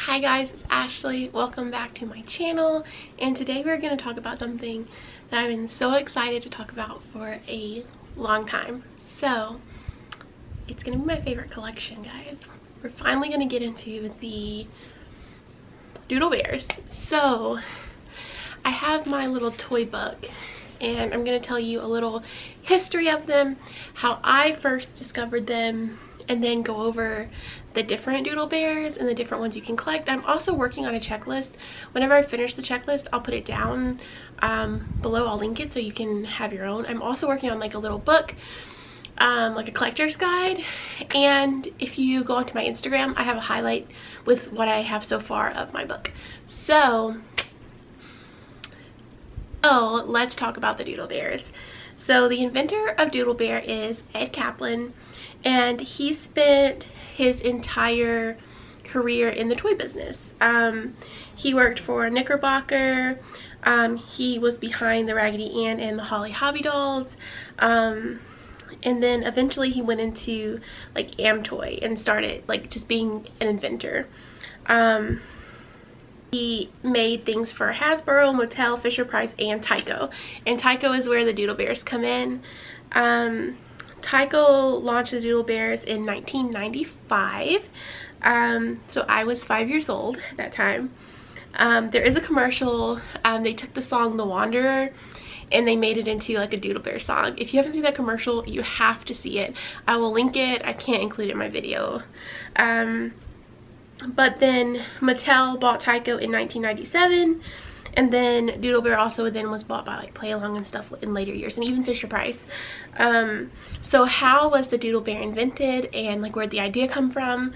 Hi guys, it's Ashley. Welcome back to my channel, and today we're going to talk about something that I've been so excited to talk about for a long time. So it's going to be my favorite collection, guys. We're finally going to get into the Doodle Bears. So I have my little toy book, and I'm going to tell you a little history of them, how I first discovered them, and then go over the different Doodle Bears and the different ones you can collect. I'm also working on a checklist. Whenever I finish the checklist, I'll put it down below. I'll link it so you can have your own. I'm also working on like a little book, like a collector's guide. And if you go onto my Instagram, I have a highlight with what I have so far of my book. So let's talk about the Doodle Bears. So the inventor of Doodle Bear is Ed Kaplan, and he spent his entire career in the toy business. He worked for Knickerbocker. He was behind the Raggedy Ann and the Holly Hobby dolls. And then eventually he went into like Amtoy and started like just being an inventor. He made things for Hasbro, Mattel, Fisher-Price, and Tyco. And Tyco is where the Doodle Bears come in. Tyco launched the Doodle Bears in 1995. So I was 5 years old at that time. There is a commercial. They took the song The Wanderer and they made it into like a Doodle Bear song. If you haven't seen that commercial, you have to see it. I will link it. I can't include it in my video. But then Mattel bought Tyco in 1997, and then Doodle Bear also then was bought by like Play Along and stuff in later years, and even Fisher-Price. So how was the Doodle Bear invented, and like where'd the idea come from?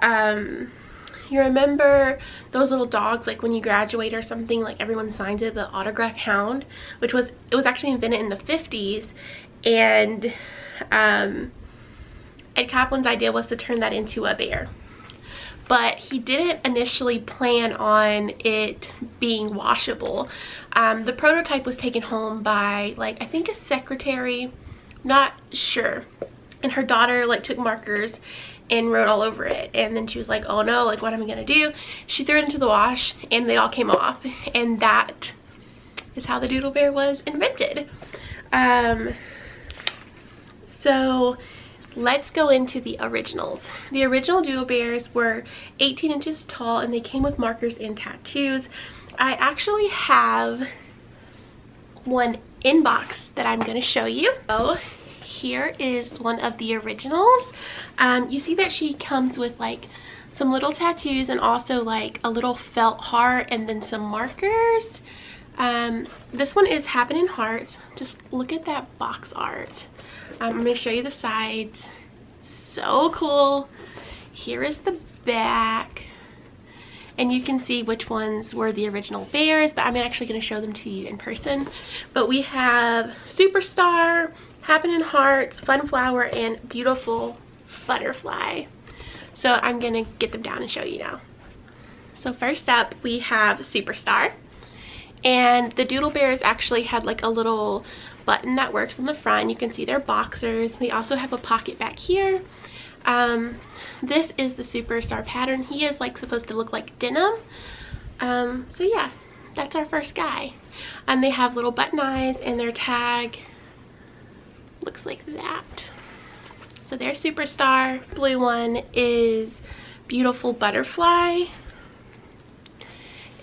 You remember those little dogs, like when you graduate or something, like everyone signs it, the autograph hound, which was actually invented in the 50s, and Ed Kaplan's idea was to turn that into a bear. But he didn't initially plan on it being washable. The prototype was taken home by like I think a secretary, not sure, and her daughter like took markers and wrote all over it, and then she was like, oh no, like what am I gonna do? She threw it into the wash and they all came off, and that is how the Doodle Bear was invented. So let's go into the originals. The original Doodle Bears were 18 inches tall, and they came with markers and tattoos. I actually have one in box that I'm going to show you. So here is one of the originals. You see that she comes with like some little tattoos and also like a little felt heart and then some markers. This one is Happening Hearts. Just look at that box art. I'm going to show you the sides. So cool. Here is the back. And you can see which ones were the original bears, but I'm actually going to show them to you in person. But we have Superstar, Happening Hearts, Fun Flower, and Beautiful Butterfly. So I'm going to get them down and show you now. So first up, we have Superstar. And the Doodle Bears actually had like a little button that works on the front. You can see they're boxers. They also have a pocket back here. This is the Superstar pattern. He is like supposed to look like denim. So yeah, that's our first guy. And they have little button eyes, and their tag looks like that. So there's Superstar. Blue one is Beautiful Butterfly.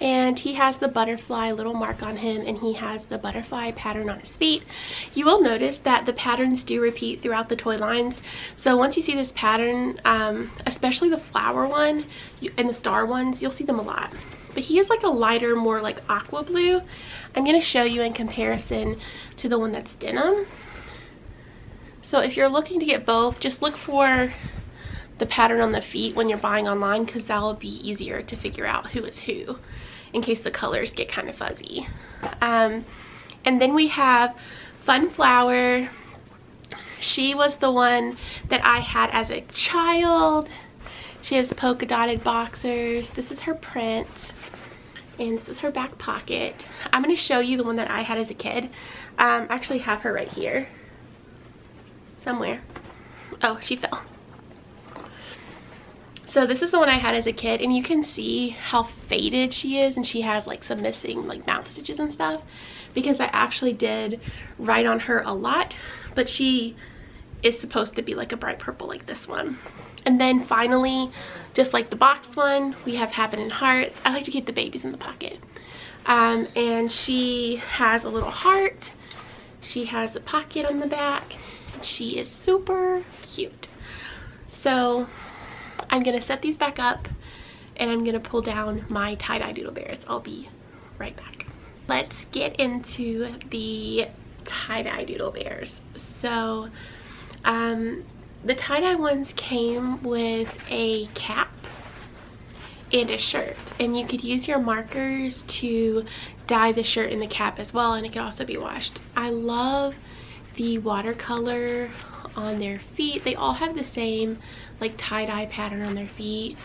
And he has the butterfly little mark on him, and he has the butterfly pattern on his feet. You will notice that the patterns do repeat throughout the toy lines. So once you see this pattern, especially the flower one and the star ones, you'll see them a lot. But he is like a lighter, more like aqua blue. I'm going to show you in comparison to the one that's denim. So if you're looking to get both, just look for the pattern on the feet when you're buying online, because that will be easier to figure out who is who in case the colors get kind of fuzzy. And then we have Fun Flower. She was the one that I had as a child. She has polka dotted boxers. This is her print, and this is her back pocket. I'm going to show you the one that I had as a kid. I actually have her right here somewhere. Oh, she fell. So this is the one I had as a kid, and you can see how faded she is, and she has like some missing like mouth stitches and stuff, because I actually did write on her a lot, but she is supposed to be like a bright purple like this one. And then finally, just like the box one, we have Happening Hearts. I like to keep the babies in the pocket. And she has a little heart. She has a pocket on the back. She is super cute. So I'm gonna set these back up, and I'm gonna pull down my tie-dye Doodle Bears. I'll be right back. Let's get into the tie-dye Doodle Bears. So the tie-dye ones came with a cap and a shirt, and you could use your markers to dye the shirt and the cap as well, and it could also be washed. I love the watercolor on their feet. They all have the same like tie-dye pattern on their feet,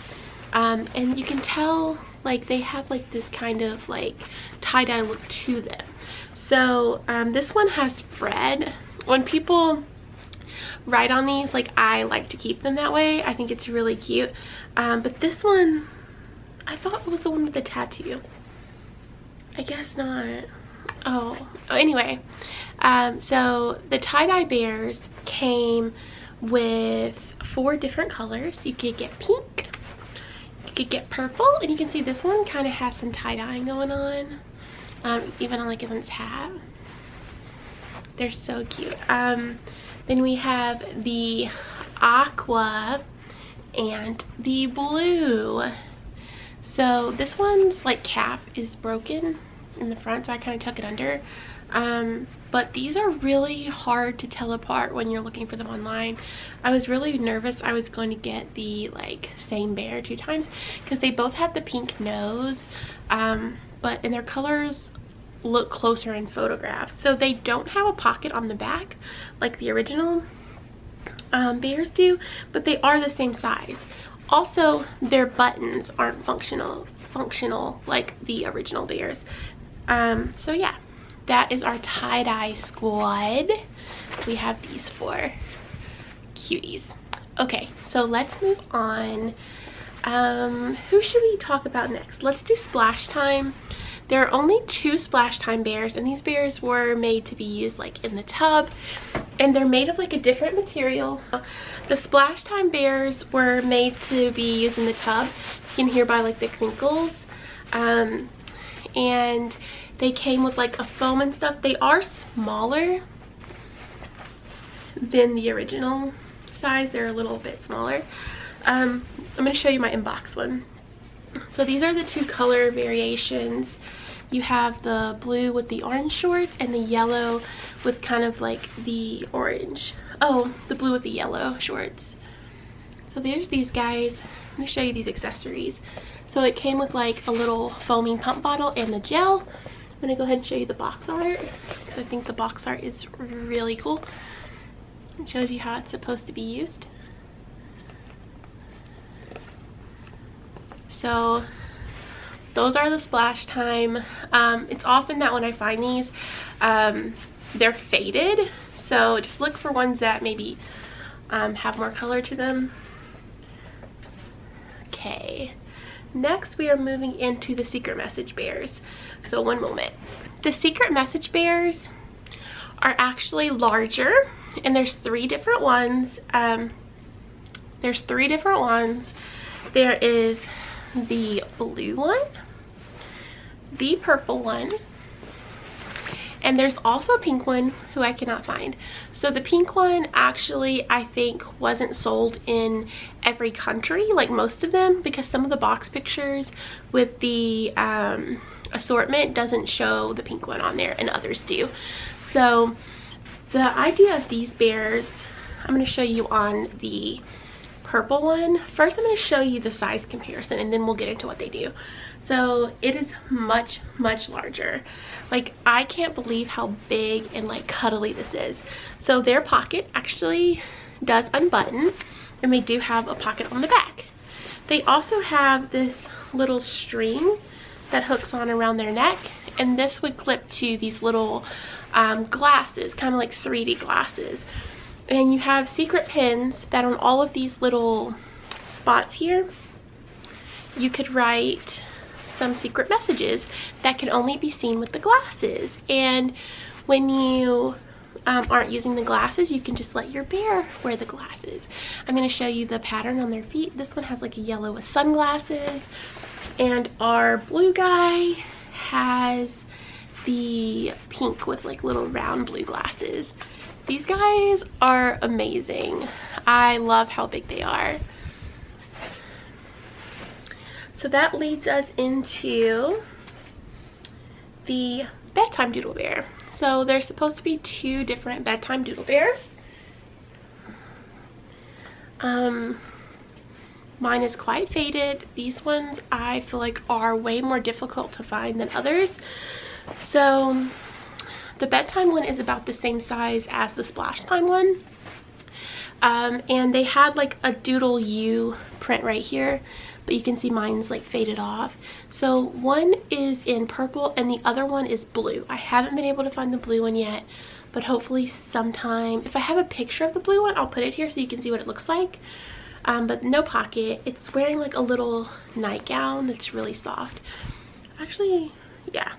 and you can tell like they have like this kind of like tie-dye look to them. So this one has Fred. When people write on these, like, I like to keep them that way. I think it's really cute. But this one, I thought it was the one with the tattoo. I guess not. Oh, anyway. So the tie-dye bears came with 4 different colors. You could get pink, you could get purple, and you can see this one kind of has some tie-dyeing going on, even on like its hat. They're so cute. Then we have the aqua and the blue. So this one's like cap is broken in the front, so I kind of tuck it under. But these are really hard to tell apart when you're looking for them online. I was really nervous I was going to get the like same bear 2 times, because they both have the pink nose, but in their colors look closer in photographs. So they don't have a pocket on the back like the original bears do, but they are the same size. Also, their buttons aren't functional like the original bears. So yeah, that is our tie-dye squad. We have these 4 cuties. Okay, so let's move on. Who should we talk about next? Let's do Splash Time. There are only 2 Splash Time bears, and these bears were made to be used like in the tub, and they're made of like a different material. The Splash Time bears were made to be used in the tub. You can hear by like the crinkles, and they came with like a foam and stuff. They are smaller than the original size. They're a little bit smaller. I'm going to show you my inbox one. So these are the 2 color variations. You have the blue with the orange shorts and the yellow with kind of like the orange. Oh, the blue with the yellow shorts. So there's these guys. I'm going to show you these accessories. So it came with like a little foaming pump bottle and the gel. I'm going to go ahead and show you the box art, because I think the box art is really cool. It shows you how it's supposed to be used. So those are the Splash Time. It's often that when I find these, they're faded, so just look for ones that maybe have more color to them. Okay, next we are moving into the Secret Message bears. So one moment. The Secret Message bears are actually larger, and there's 3 different ones. There is the blue one, the purple one, and there's also a pink one who I cannot find. So the pink one actually I think wasn't sold in every country like most of them, because some of the box pictures with the assortment doesn't show the pink one on there and others do. So the idea of these bears, I'm going to show you on the purple one. First I'm going to show you the size comparison, and then we'll get into what they do. So it is much larger. Like, I can't believe how big and like cuddly this is. So their pocket actually does unbutton, and they do have a pocket on the back. They also have this little string that hooks on around their neck, and this would clip to these little glasses, kind of like 3D glasses. And you have secret pins that on all of these little spots here you could write some secret messages that can only be seen with the glasses. And when you aren't using the glasses, you can just let your bear wear the glasses. I'm going to show you the pattern on their feet. This one has like a yellow with sunglasses, and our blue guy has the pink with like little round blue glasses. These guys are amazing. I love how big they are. So that leads us into the Bedtime Doodle Bear. So there's supposed to be 2 different Bedtime Doodle Bears. Mine is quite faded. These ones I feel like are way more difficult to find than others. So the Bedtime one is about the same size as the Splash Time one. And they had like a Doodle U print right here, but you can see mine's like faded off. So one is in purple and the other one is blue. I haven't been able to find the blue one yet, but hopefully sometime, if I have a picture of the blue one, I'll put it here so you can see what it looks like. But no pocket. It's wearing like a little nightgown that's really soft. Actually, yeah.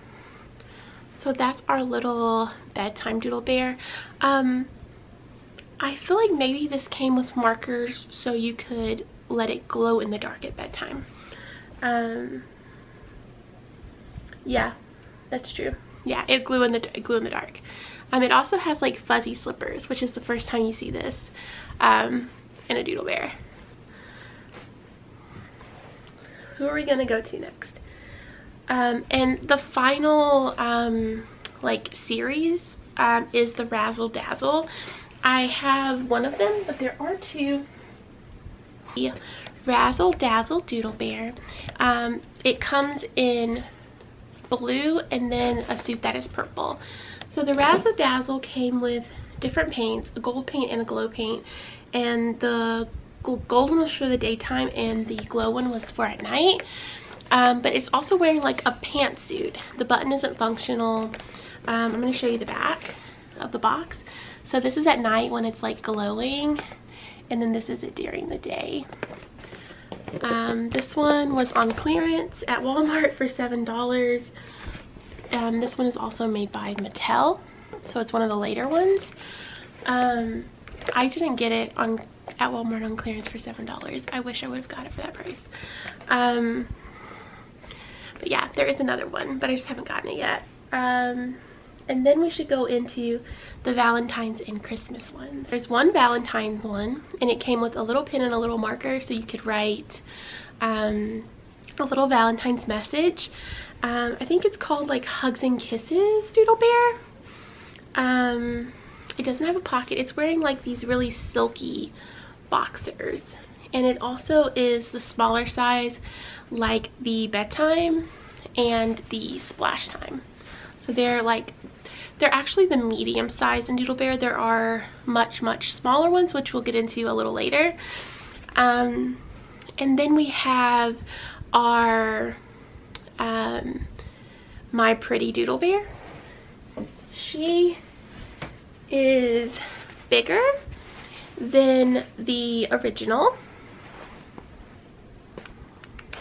So that's our little Bedtime Doodle Bear. I feel like maybe this came with markers so you could let it glow in the dark at bedtime. Yeah, that's true. Yeah, it glue in the dark. It also has like fuzzy slippers, which is the first time you see this in a Doodle Bear. Who are we gonna go to next? And the final like series is the Razzle Dazzle. I have one of them, but there are 2. The Razzle Dazzle Doodle Bear. It comes in blue and then a suit that is purple. So the Razzle Dazzle came with different paints, a gold paint and a glow paint, and the gold one was for the daytime and the glow one was for at night. But it's also wearing like a pantsuit. The button isn't functional. I'm going to show you the back of the box. So this is at night when it's like glowing, and then this is it during the day. This one was on clearance at Walmart for $7. This one is also made by Mattel, so it's one of the later ones. I didn't get it at Walmart on clearance for $7. I wish I would have got it for that price. But yeah, there is another one, but I just haven't gotten it yet. And then we should go into the Valentine's and Christmas ones. There's one Valentine's one, and it came with a little pen and a little marker, so you could write a little Valentine's message. I think it's called like Hugs and Kisses Doodle Bear. It doesn't have a pocket. It's wearing like these really silky boxers, and it also is the smaller size like the Bedtime and the Splash Time. So they're actually the medium size in Doodle Bear. There are much smaller ones, which we'll get into a little later. And then we have our My Pretty Doodle Bear. She is bigger than the original.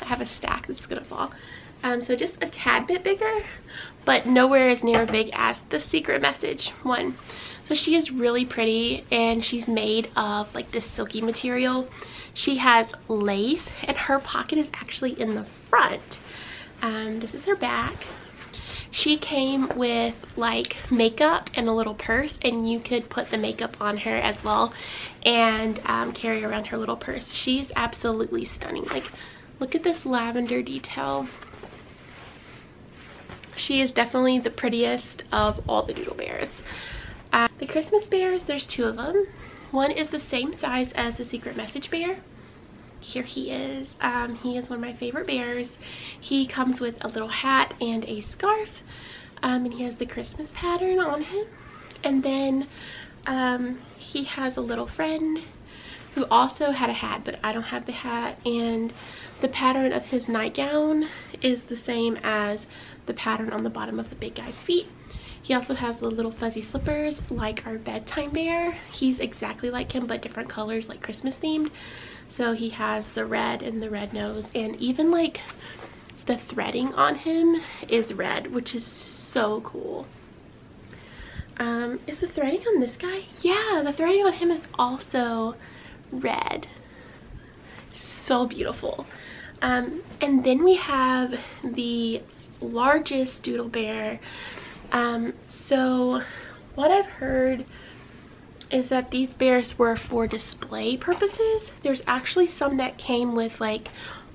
I have a stack that's gonna fall. So just a tad bit bigger, but nowhere as near big as the secret message one. So she is really pretty, and she's made of like this silky material. She has lace, and her pocket is actually in the front. This is her back. She came with like makeup and a little purse, and you could put the makeup on her as well and carry around her little purse. She's absolutely stunning. Like, look at this lavender detail. She is definitely the prettiest of all the Doodle Bears. The Christmas bears, there's 2 of them. One is the same size as the secret message bear. Here he is. He is one of my favorite bears. He comes with a little hat and a scarf, and he has the Christmas pattern on him. And then he has a little friend who also had a hat, but I don't have the hat, and the pattern of his nightgown is the same as the pattern on the bottom of the big guy's feet. He also has the little fuzzy slippers like our Bedtime bear. He's exactly like him, but different colors, like Christmas themed. So he has the red and the red nose, and even like the threading on him is red, which is so cool. Is the threading on this guy? Yeah, the threading on him is also red. So beautiful. And then we have the largest Doodle Bear. So what I've heard is that these bears were for display purposes. There's actually some that came with like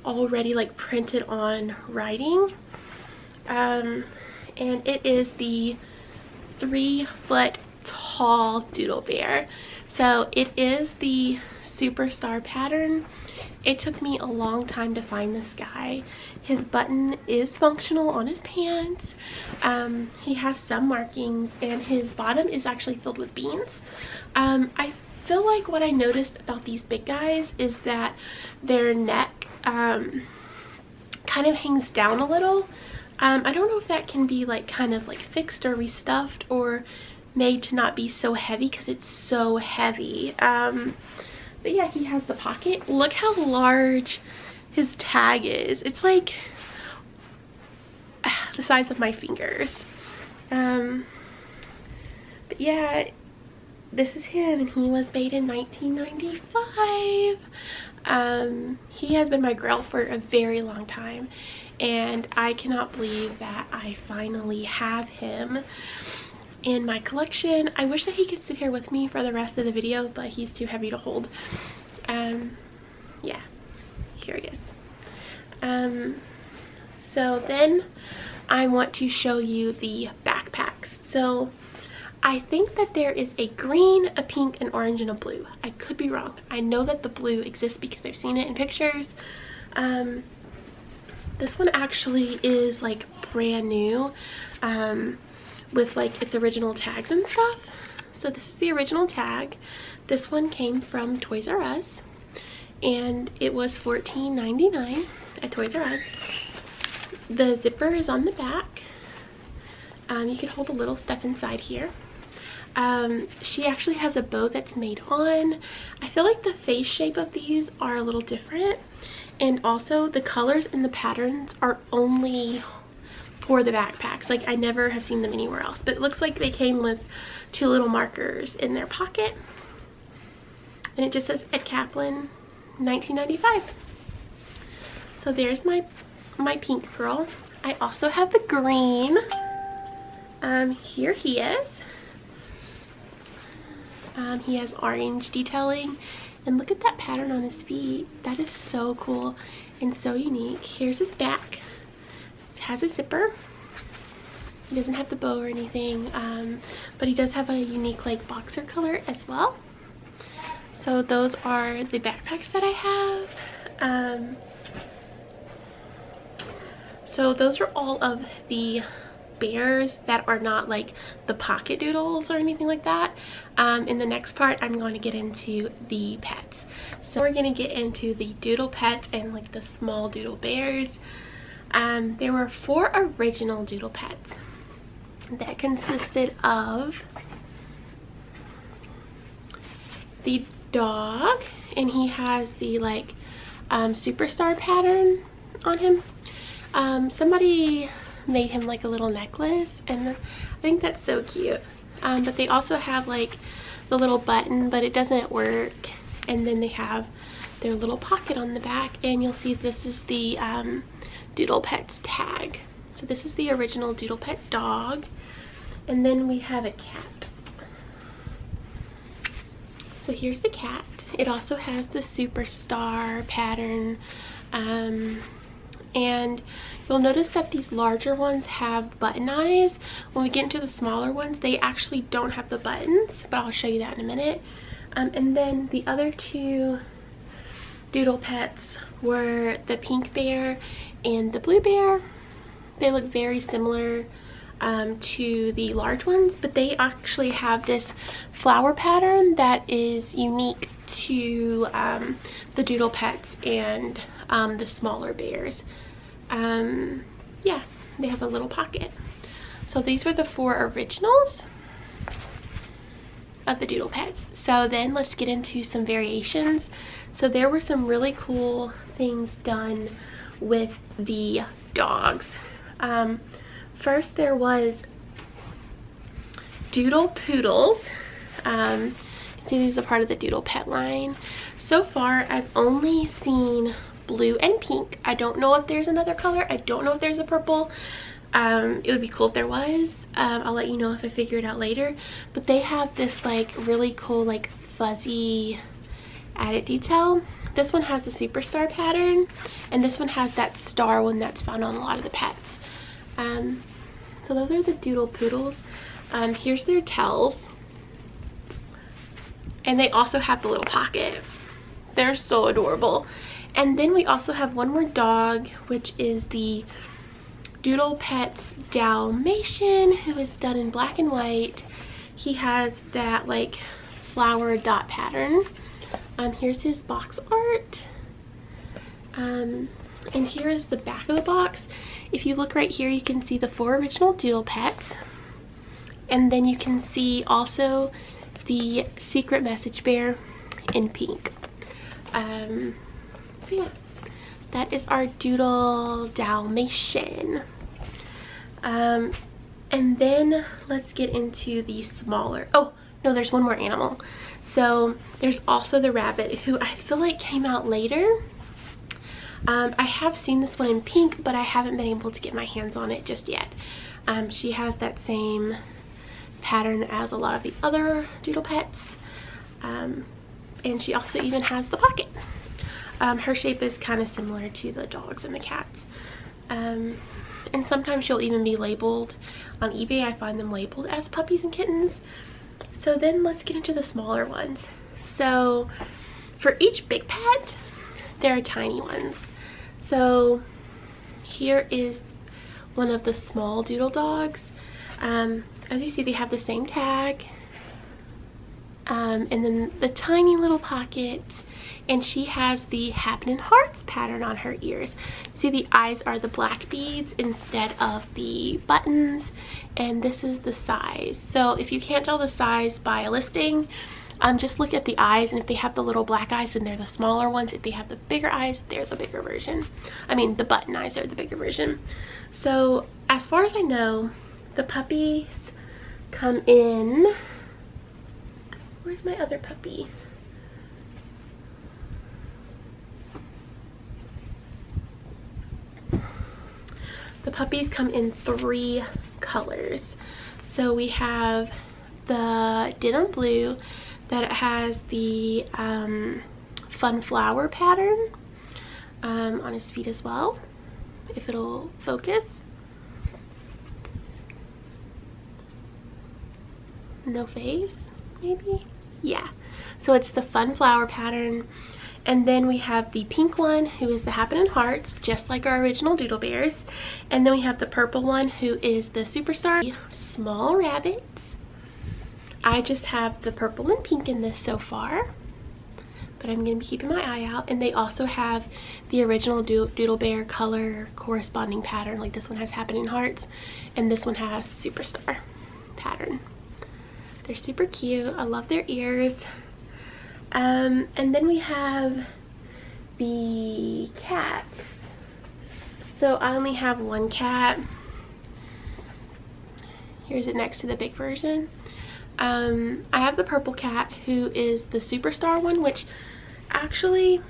already like printed on writing. And it is the 3-foot tall Doodle Bear. So it is the Superstar pattern. It took me a long time to find this guy. His button is functional on his pants. He has some markings, and his bottom is actually filled with beans. I feel like what I noticed about these big guys is that their neck kind of hangs down a little. I don't know if that can be like kind of like fixed or restuffed or made to not be so heavy, because it's so heavy. But yeah, he has the pocket. Look how large his tag is. It's like the size of my fingers. But yeah, this is him, and he was made in 1995. He has been my girl for a very long time, and I cannot believe that I finally have him in my collection. I wish that he could sit here with me for the rest of the video, but he's too heavy to hold. Yeah, here he is. So then I want to show you the backpacks. So I think that there is a green, a pink, an orange, and a blue. I could be wrong. I know that the blue exists because I've seen it in pictures. This one actually is like brand new, with like its original tags and stuff. So this is the original tag. This one came from Toys R Us, and it was $14.99 at Toys R Us. The zipper is on the back. You can hold a little stuff inside here. She actually has a bow that's made on. I feel like the face shape of these are a little different, and also the colors and the patterns are only for the backpacks. Like, I never have seen them anywhere else, but it looks like they came with 2 little markers in their pocket, and it just says Ed Kaplan 1995. So there's my pink girl. I also have the green. Here he is. He has orange detailing, and look at that pattern on his feet. That is so cool and so unique. Here's his back. It has a zipper. He doesn't have the bow or anything, but he does have a unique like boxer color as well. So those are the backpacks that I have. So those are all of the bears that are not like the pocket doodles or anything like that. In the next part, I'm going to get into the pets. So we're going to get into the doodle pets and like the small doodle bears. There were 4 original doodle pets that consisted of the dog, and he has the like superstar pattern on him. Somebody made him like a little necklace, and I think that's so cute. But they also have like the little button, but it doesn't work, and then they have their little pocket on the back, and you'll see this is the Doodle Pets tag. So this is the original Doodle Pet dog, and then we have a cat. So here's the cat. It also has the superstar pattern, and you'll notice that these larger ones have button eyes. When we get into the smaller ones, they actually don't have the buttons, but I'll show you that in a minute. And then the other 2 Doodle Pets were the pink bear and the blue bear. They look very similar to the large ones, but they actually have this flower pattern that is unique to the Doodle Pets and the smaller bears. Yeah, they have a little pocket. So these were the 4 originals. of the Doodle pets. So then let's get into some variations. So there were some really cool things done with the dogs. First there was Doodle Poodles. You can see these are part of the Doodle pet line. So far I've only seen blue and pink. I don't know if there's another color. I don't know if there's a purple. It would be cool if there was. I'll let you know if I figure it out later. But they have this like really cool like fuzzy added detail. This one has the superstar pattern, and this one has that star one that's found on a lot of the pets. So those are the Doodle Poodles. Here's their tails, and they also have the little pocket. They're so adorable. And then we also have one more dog, which is the Doodle Pets Dalmatian, who is done in black and white. He has that like flower dot pattern. Here's his box art. And here is the back of the box. If you look right here, you can see the 4 original Doodle pets. And then you can see also the secret message bear in pink. So yeah, that is our Doodle Dalmatian. And then let's get into the smaller, oh no, there's one more animal. So there's also the rabbit, who I feel like came out later. I have seen this one in pink, but I haven't been able to get my hands on it just yet. She has that same pattern as a lot of the other Doodle pets. And she also even has the pocket. Her shape is kind of similar to the dogs and the cats. And sometimes she'll even be labeled on eBay. I find them labeled as puppies and kittens. So then let's get into the smaller ones. So for each big pet, there are tiny ones. So here is one of the small Doodle dogs. As you see, they have the same tag. And then the tiny little pocket, and she has the Happening Hearts pattern on her ears. See, the eyes are the black beads instead of the buttons, and this is the size. So if you can't tell the size by a listing, just look at the eyes, and if they have the little black eyes, then they're the smaller ones. If they have the bigger eyes, they're the bigger version. I mean, the button eyes are the bigger version. So as far as I know, the puppies come in, where's my other puppy? The puppies come in 3 colors. So we have the denim blue that has the fun flower pattern on his feet as well, if it'll focus. No face, maybe? Yeah, so it's the fun flower pattern. And then we have the pink one, who is the Happening Hearts, just like our original Doodle Bears. And then we have the purple one, who is the Superstar Small Rabbits. I just have the purple and pink in this so far, but I'm going to be keeping my eye out. And they also have the original Doodle Bear color corresponding pattern. Like this one has Happening Hearts, and this one has Superstar pattern. They're super cute. I love their ears. And then we have the cats. So I only have one cat. Here's it next to the big version. I have the purple cat, who is the Superstar one, which actually,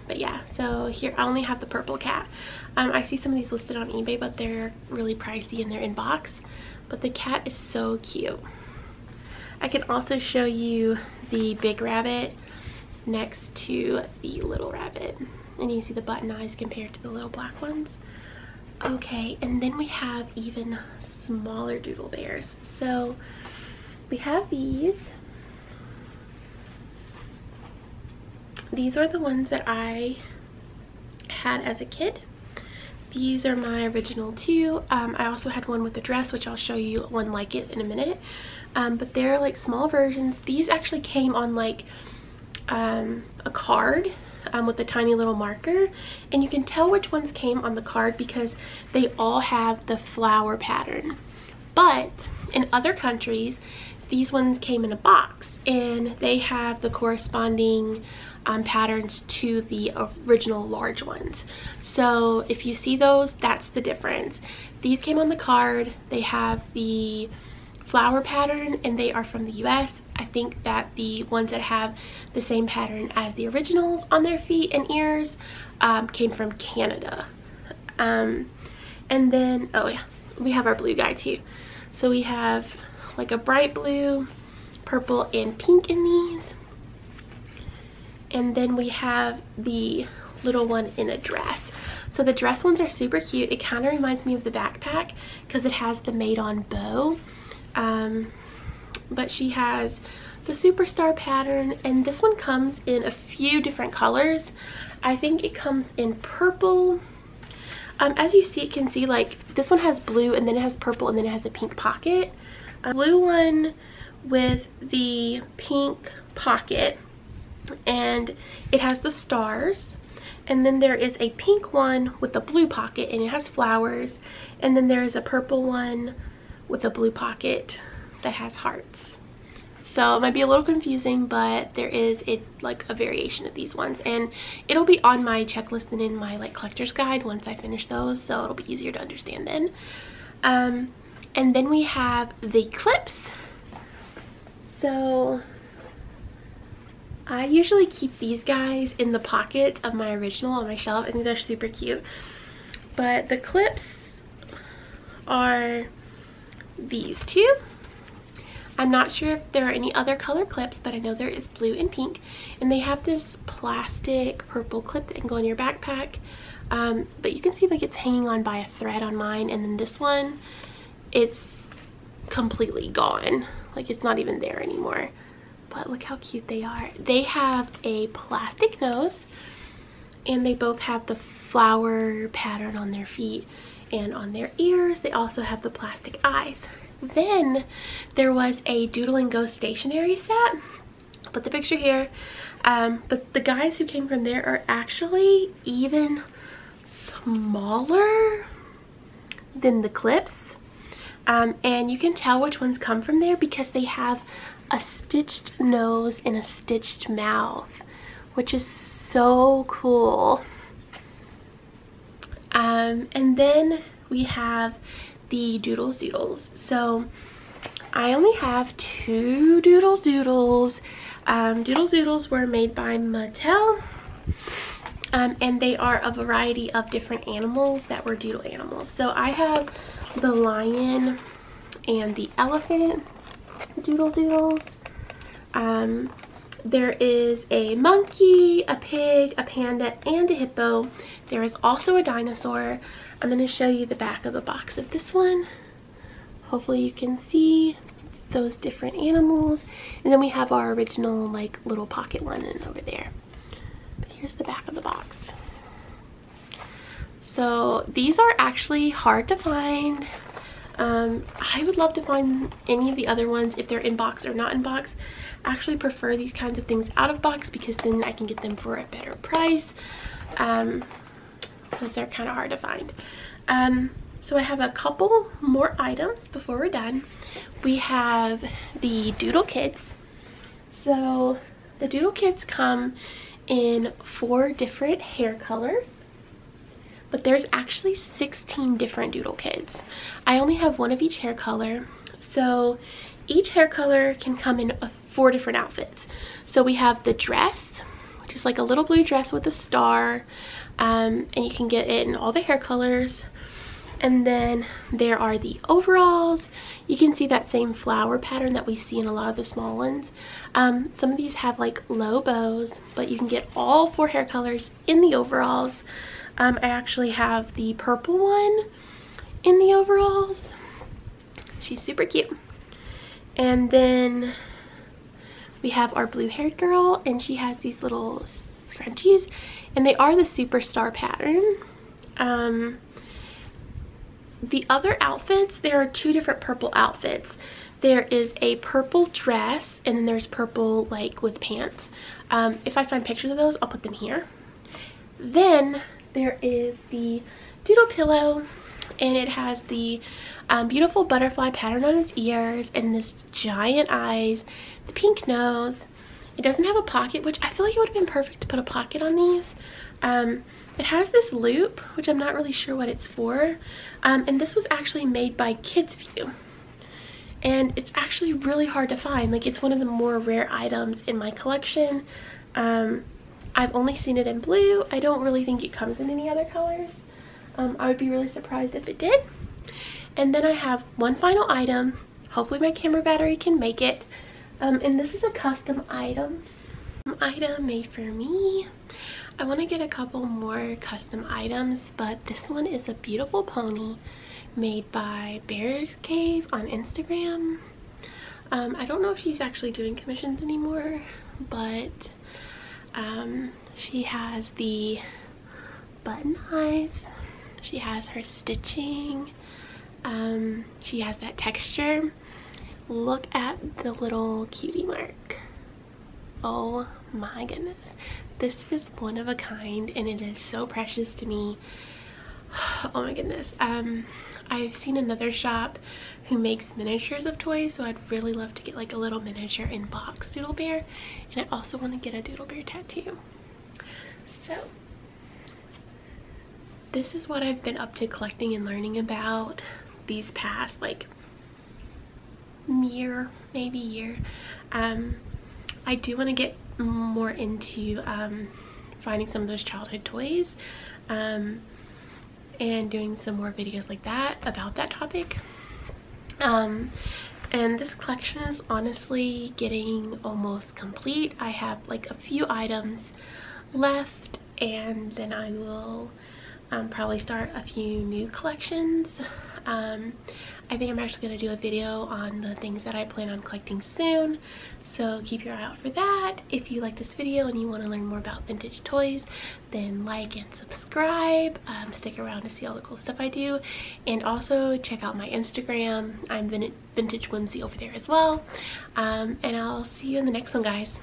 but yeah, so here I only have the purple cat. I see some of these listed on eBay, but they're really pricey and they're in box. But the cat is so cute. I can also show you the big rabbit next to the little rabbit, and you can see the button eyes compared to the little black ones. Okay, and then we have even smaller Doodle Bears. So we have these. These are the ones that I had as a kid. These are my original 2. I also had one with a dress, which I'll show you one like it in a minute. But they're like small versions. These actually came on like a card with a tiny little marker, and you can tell which ones came on the card because they all have the flower pattern. But in other countries, these ones came in a box, and they have the corresponding patterns to the original large ones. So if you see those, that's the difference. These came on the card. They have the flower pattern, and they are from the US. I think that the ones that have the same pattern as the originals on their feet and ears came from Canada. And then, oh yeah, we have our blue guy too. So we have like a bright blue, purple, and pink in these. And then we have the little one in a dress. So the dress ones are super cute. It kind of reminds me of the backpack because it has the made-on bow. But she has the superstar pattern, and this one comes in a few different colors. I think it comes in purple. As you can see, like this one has blue, and then it has purple, and then it has a pink pocket. A blue one with the pink pocket, and it has the stars. And then there is a pink one with a blue pocket, and it has flowers. And then there is a purple one with a blue pocket that has hearts. So it might be a little confusing, but there is like a variation of these ones, and it'll be on my checklist and in my like collector's guide once I finish those, so it'll be easier to understand then. And then we have the clips. So I usually keep these guys in the pocket of my original on my shelf. I think they're super cute. But the clips are these two. I'm not sure if there are any other color clips, but I know there is blue and pink. And they have this plastic purple clip that can go in your backpack. But you can see like it's hanging on by a thread on mine. And then this one, it's completely gone. Like it's not even there anymore. But look how cute they are. They have a plastic nose, and they both have the flower pattern on their feet and on their ears. They also have the plastic eyes. Then there was a Doodle and Go stationery set. I'll put the picture here. But the guys who came from there are actually even smaller than the clips. And you can tell which ones come from there because they have a stitched nose and a stitched mouth, which is so cool. And then we have the Doodles. So I only have 2 Doodles. Doodles were made by Mattel, and they are a variety of different animals that were doodle animals. So I have the lion and the elephant Doodles. There is a monkey, a pig, a panda, and a hippo. There is also a dinosaur. I'm going to show you the back of the box of this one. Hopefully you can see those different animals. And then we have our original like little pocket one over there. But here's the back of the box. So these are actually hard to find. I would love to find any of the other ones if they're in box or not in box. I actually prefer these kinds of things out of box because then I can get them for a better price. Because they're kind of hard to find. So I have a couple more items before we're done. We have the Doodle Kids. So the Doodle Kids come in 4 different hair colors, but there's actually 16 different Doodle Kids. I only have 1 of each hair color, so each hair color can come in 4 different outfits. So we have the dress, which is like a little blue dress with a star, and you can get it in all the hair colors. And then there are the overalls. You can see that same flower pattern that we see in a lot of the small ones. Some of these have like low bows, but you can get all 4 hair colors in the overalls. I actually have the purple one in the overalls. She's super cute. And then we have our blue-haired girl, and she has these little scrunchies, and they are the superstar pattern. The other outfits, there are 2 different purple outfits. There is a purple dress, and then there's purple like with pants. If I find pictures of those, I'll put them here. Then there is the Doodle Pillow. and it has the beautiful butterfly pattern on his ears and this giant eyes, the pink nose. It doesn't have a pocket, which I feel like it would have been perfect to put a pocket on these. It has this loop, which I'm not really sure what it's for, and this was actually made by Kids View, and it's actually really hard to find. Like, it's one of the more rare items in my collection. I've only seen it in blue. I don't really think it comes in any other colors. I would be really surprised if it did. And then I have one final item. Hopefully my camera battery can make it. And this is a custom item made for me. I want to get a couple more custom items, but this one is a beautiful pony made by Bear's Cave on Instagram. I don't know if she's actually doing commissions anymore, but she has the button eyes, she has her stitching, she has that texture. Look at the little cutie mark. Oh my goodness, this is one of a kind and it is so precious to me. Oh my goodness. I've seen another shop who makes miniatures of toys, so I'd really love to get like a little miniature in box Doodle Bear, and I also want to get a Doodle Bear tattoo. So this is what I've been up to collecting and learning about these past like year, maybe year. I do want to get more into finding some of those childhood toys and doing some more videos like that about that topic. And this collection is honestly getting almost complete. I have like a few items left, and then I will probably start a few new collections. I think I'm actually going to do a video on the things that I plan on collecting soon, so keep your eye out for that. If you like this video and you want to learn more about vintage toys, then like and subscribe. Stick around to see all the cool stuff I do, and also check out my Instagram. I'm Vintage Whimsy over there as well. And I'll see you in the next one, guys.